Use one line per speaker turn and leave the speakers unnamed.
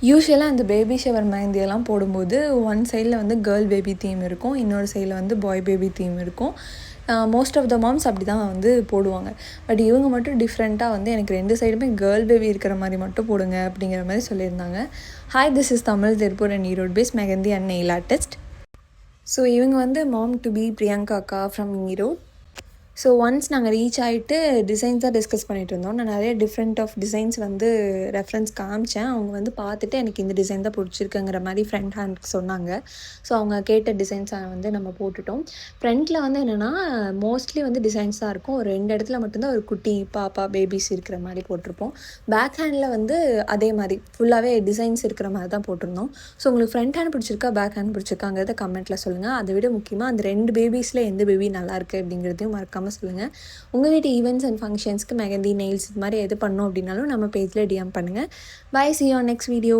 யூசுவலாக அந்த baby shower மெஹந்தியெல்லாம் போடும்போது one சைடில் வந்து கேர்ள் பேபி தீம் இருக்கும், இன்னொரு சைடில் வந்து பாய் பேபி தீம் இருக்கும். மோஸ்ட் ஆஃப் த மாம்ஸ் அப்படி தான் வந்து போடுவாங்க. பட் இவங்க மட்டும் டிஃப்ரெண்ட்டாக வந்து எனக்கு 2 சைடுமே கேர்ள் பேபி இருக்கிற மாதிரி மட்டும் போடுங்க அப்படிங்கிற மாதிரி சொல்லியிருந்தாங்க. Hi, this is Tamil, Tiruppur and Erode base mehndi and nail artist. So இவங்க வந்து மாம் டு பி பிரியங்கா அக்கா ஃப்ரம் ஈரோடு. ஸோ ஒன்ஸ் நாங்கள் ரீச் ஆகிட்டு டிசைன்ஸ் தான் டிஸ்கஸ் பண்ணிகிட்டு இருந்தோம். நான் நிறைய டிஃப்ரெண்ட் ஆஃப் டிசைன்ஸ் வந்து ரெஃபரன்ஸ் காமிச்சேன். அவங்க வந்து பார்த்துட்டு எனக்கு இந்த டிசைன் தான் பிடிச்சிருக்குங்கிற மாதிரி ஃப்ரண்ட் ஹேண்டுக்கு சொன்னாங்க. ஸோ அவங்க கேட்ட டிசைன்ஸை வந்து நம்ம போட்டுட்டோம். ஃப்ரண்ட்டில் வந்து என்னென்னா மோஸ்ட்லி வந்து டிசைன்ஸ் தான் இருக்கும். ஒரு 2 இடத்துல மட்டும்தான் ஒரு குட்டி பாப்பா பேபிஸ் இருக்கிற மாதிரி போட்டிருப்போம். பேக் ஹேண்டில் வந்து அதே மாதிரி ஃபுல்லாகவே டிசைன்ஸ் இருக்கிற மாதிரி தான் போட்டிருந்தோம். ஸோ உங்களுக்கு ஃப்ரண்ட் ஹேண்ட் பிடிச்சிருக்கா, பேக் ஹேண்ட் பிடிச்சிருக்காங்கிறத கமெண்ட்டில் சொல்லுங்கள். அதை விட முக்கியமாக அந்த 2 பேபிஸில் எந்த பேபி நல்லாயிருக்கு அப்படிங்கிறதையும் மறக்காமல் சொல்லுங்கள். உங்கள் வீட்டு ஈவெண்ட்ஸ் அண்ட் ஃபங்க்ஷன்ஸ்க்கு மெஹந்தி, நெயில்ஸ் இது மாதிரி எது பண்ணணும் அப்படின்னாலும் நம்ம பேஜில் டிஎம் பண்ணுங்கள். Bye, see you on next video.